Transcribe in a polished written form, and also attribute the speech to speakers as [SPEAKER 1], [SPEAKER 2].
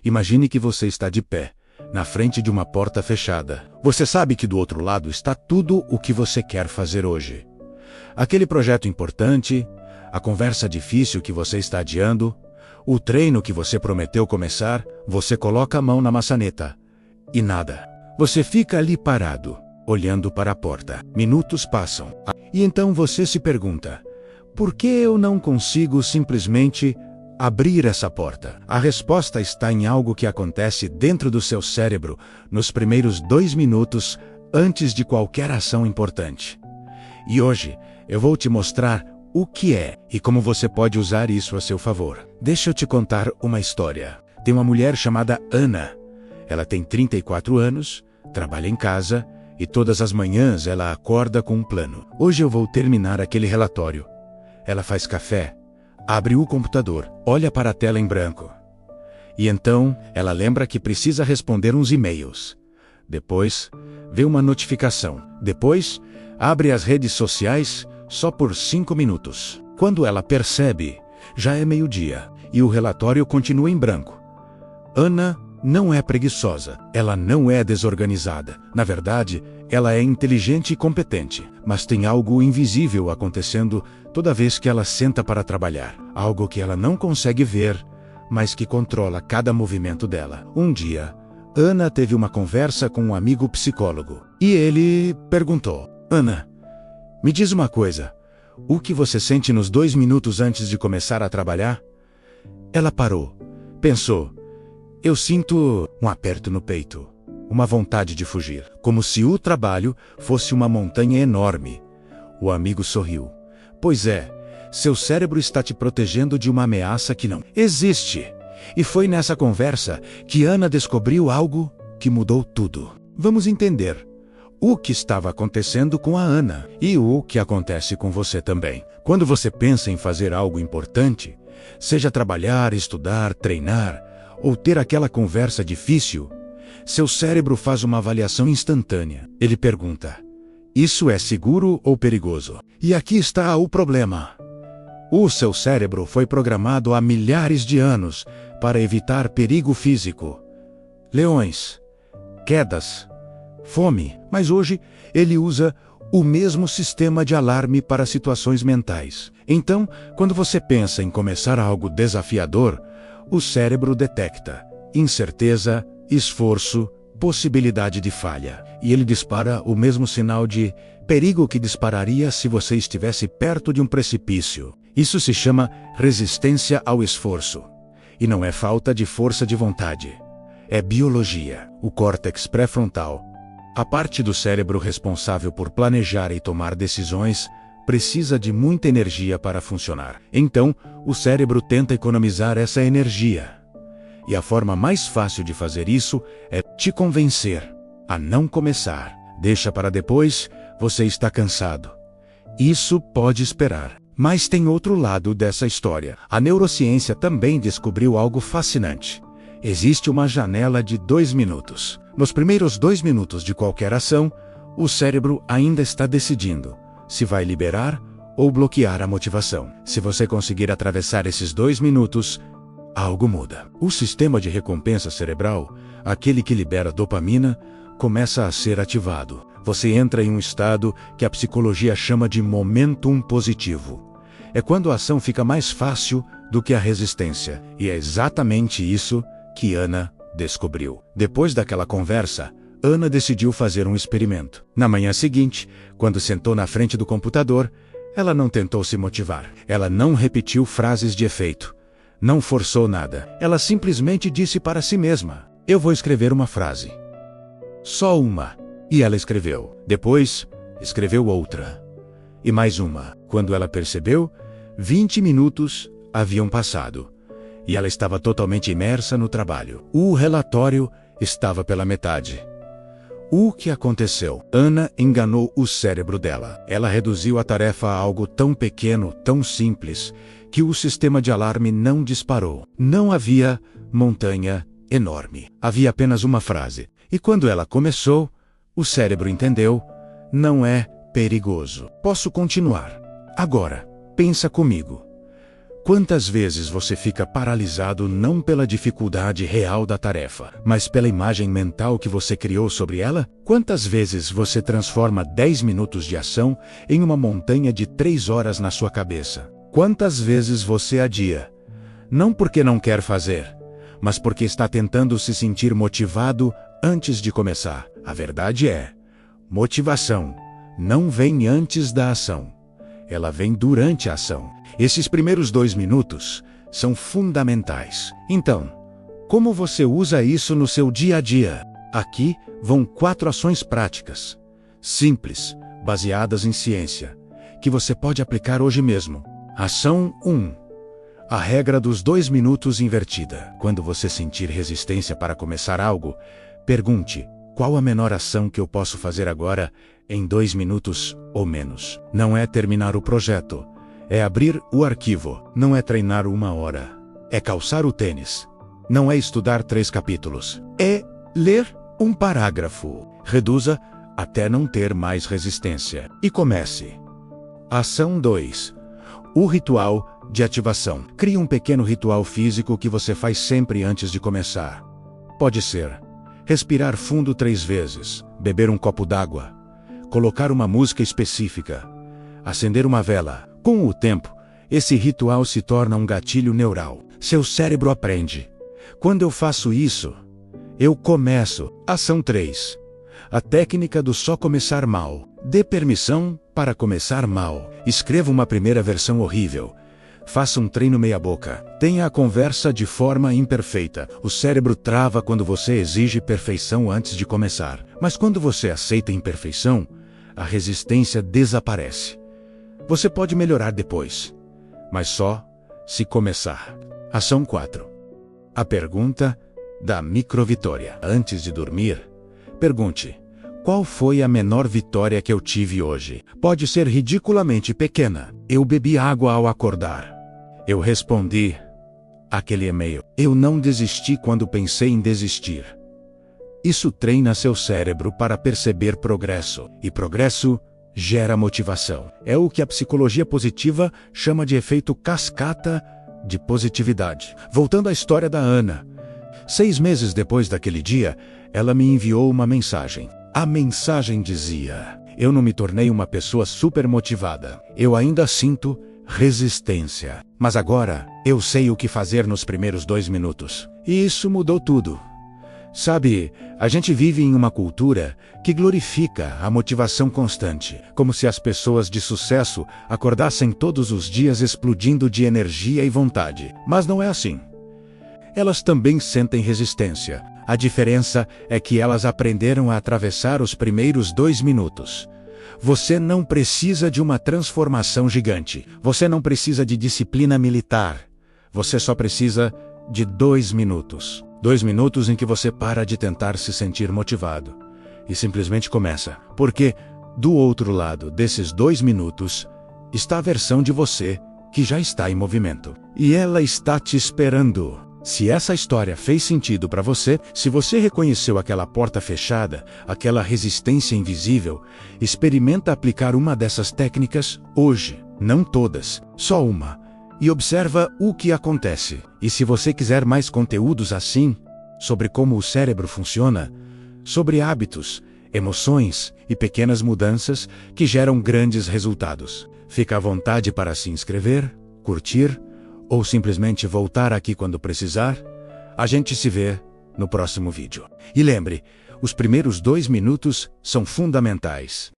[SPEAKER 1] Imagine que você está de pé, na frente de uma porta fechada. Você sabe que do outro lado está tudo o que você quer fazer hoje. Aquele projeto importante, a conversa difícil que você está adiando, o treino que você prometeu começar. Você coloca a mão na maçaneta e nada. Você fica ali parado, olhando para a porta. Minutos passam. E então você se pergunta: por que eu não consigo simplesmente abrir essa porta? A resposta está em algo que acontece dentro do seu cérebro nos primeiros 2 minutos antes de qualquer ação importante. E hoje eu vou te mostrar o que é e como você pode usar isso a seu favor. Deixa eu te contar uma história. Tem uma mulher chamada Ana. Ela tem 34 anos, trabalha em casa e todas as manhãs ela acorda com um plano. Hoje eu vou terminar aquele relatório. Ela faz café, abre o computador, olha para a tela em branco. E então ela lembra que precisa responder uns e-mails. Depois vê uma notificação. Depois abre as redes sociais só por 5 minutos. Quando ela percebe, já é meio-dia e o relatório continua em branco. Ana não é preguiçosa, ela não é desorganizada. Na verdade, ela é inteligente e competente, mas tem algo invisível acontecendo toda vez que ela senta para trabalhar. Algo que ela não consegue ver, mas que controla cada movimento dela. Um dia, Ana teve uma conversa com um amigo psicólogo. E ele perguntou: Ana, me diz uma coisa, o que você sente nos 2 minutos antes de começar a trabalhar? Ela parou, pensou. Eu sinto um aperto no peito, uma vontade de fugir, como se o trabalho fosse uma montanha enorme. O amigo sorriu. Pois é, seu cérebro está te protegendo de uma ameaça que não existe. E foi nessa conversa que Ana descobriu algo que mudou tudo. Vamos entender o que estava acontecendo com a Ana e o que acontece com você também. Quando você pensa em fazer algo importante, seja trabalhar, estudar, treinar ou ter aquela conversa difícil, seu cérebro faz uma avaliação instantânea. Ele pergunta: isso é seguro ou perigoso? E aqui está o problema. O seu cérebro foi programado há milhares de anos para evitar perigo físico, leões, quedas, fome, mas hoje ele usa o mesmo sistema de alarme para situações mentais. Então, quando você pensa em começar algo desafiador, o cérebro detecta incerteza, esforço, possibilidade de falha. E ele dispara o mesmo sinal de perigo que dispararia se você estivesse perto de um precipício. Isso se chama resistência ao esforço. E não é falta de força de vontade. É biologia. O córtex pré-frontal, a parte do cérebro responsável por planejar e tomar decisões, precisa de muita energia para funcionar. Então, o cérebro tenta economizar essa energia. E a forma mais fácil de fazer isso é te convencer a não começar. Deixa para depois, você está cansado. Isso pode esperar. Mas tem outro lado dessa história. A neurociência também descobriu algo fascinante. Existe uma janela de 2 minutos. Nos primeiros 2 minutos de qualquer ação, o cérebro ainda está decidindo se vai liberar ou bloquear a motivação. Se você conseguir atravessar esses 2 minutos, algo muda. O sistema de recompensa cerebral, aquele que libera dopamina, começa a ser ativado. Você entra em um estado que a psicologia chama de momentum positivo. É quando a ação fica mais fácil do que a resistência. E é exatamente isso que Ana descobriu. Depois daquela conversa, Ana decidiu fazer um experimento. Na manhã seguinte, quando sentou na frente do computador, ela não tentou se motivar. Ela não repetiu frases de efeito. Não forçou nada. Ela simplesmente disse para si mesma: eu vou escrever uma frase. Só uma. E ela escreveu. Depois, escreveu outra. E mais uma. Quando ela percebeu, 20 minutos haviam passado. E ela estava totalmente imersa no trabalho. O relatório estava pela metade. O que aconteceu? Ana enganou o cérebro dela. Ela reduziu a tarefa a algo tão pequeno, tão simples, que o sistema de alarme não disparou. Não havia montanha enorme. Havia apenas uma frase. E quando ela começou, o cérebro entendeu: não é perigoso. Posso continuar. Agora, pensa comigo. Quantas vezes você fica paralisado não pela dificuldade real da tarefa, mas pela imagem mental que você criou sobre ela? Quantas vezes você transforma 10 minutos de ação em uma montanha de 3 horas na sua cabeça? Quantas vezes você adia? Não porque não quer fazer, mas porque está tentando se sentir motivado antes de começar. A verdade é, motivação não vem antes da ação. Ela vem durante a ação. Esses primeiros 2 minutos são fundamentais. Então, como você usa isso no seu dia a dia? Aqui vão 4 ações práticas, simples, baseadas em ciência, que você pode aplicar hoje mesmo. Ação 1. A regra dos 2 minutos invertida. Quando você sentir resistência para começar algo, pergunte: qual a menor ação que eu posso fazer agora em 2 minutos ou menos? Não é terminar o projeto. É abrir o arquivo. Não é treinar 1 hora. É calçar o tênis. Não é estudar 3 capítulos. É ler um parágrafo. Reduza até não ter mais resistência. E comece. Ação 2. O ritual de ativação. Crie um pequeno ritual físico que você faz sempre antes de começar. Pode ser respirar fundo 3 vezes, beber um copo d'água, colocar uma música específica, acender uma vela. Com o tempo, esse ritual se torna um gatilho neural. Seu cérebro aprende. Quando eu faço isso, eu começo. Ação 3. A técnica do só começar mal. Dê permissão para começar mal. Escreva uma primeira versão horrível. Faça um treino meia-boca. Tenha a conversa de forma imperfeita. O cérebro trava quando você exige perfeição antes de começar. Mas quando você aceita imperfeição, a resistência desaparece. Você pode melhorar depois, mas só se começar. Ação 4. A pergunta da microvitória. Antes de dormir, pergunte: qual foi a menor vitória que eu tive hoje? Pode ser ridiculamente pequena. Eu bebi água ao acordar. Eu respondi aquele e-mail. Eu não desisti quando pensei em desistir. Isso treina seu cérebro para perceber progresso. E progresso gera motivação. É o que a psicologia positiva chama de efeito cascata de positividade. Voltando à história da Ana. 6 meses depois daquele dia, ela me enviou uma mensagem. A mensagem dizia: eu não me tornei uma pessoa super motivada. Eu ainda sinto resistência. Mas agora, eu sei o que fazer nos primeiros 2 minutos. E isso mudou tudo. Sabe, a gente vive em uma cultura que glorifica a motivação constante, como se as pessoas de sucesso acordassem todos os dias explodindo de energia e vontade. Mas não é assim. Elas também sentem resistência. A diferença é que elas aprenderam a atravessar os primeiros 2 minutos. Você não precisa de uma transformação gigante. Você não precisa de disciplina militar. Você só precisa de 2 minutos. 2 minutos em que você para de tentar se sentir motivado e simplesmente começa. Porque, do outro lado desses 2 minutos, está a versão de você que já está em movimento. E ela está te esperando. Se essa história fez sentido para você, se você reconheceu aquela porta fechada, aquela resistência invisível, experimenta aplicar uma dessas técnicas hoje. Não todas, só uma. E observa o que acontece. E se você quiser mais conteúdos assim, sobre como o cérebro funciona, sobre hábitos, emoções e pequenas mudanças que geram grandes resultados, fica à vontade para se inscrever, curtir, ou simplesmente voltar aqui quando precisar. A gente se vê no próximo vídeo. E lembre, os primeiros 2 minutos são fundamentais.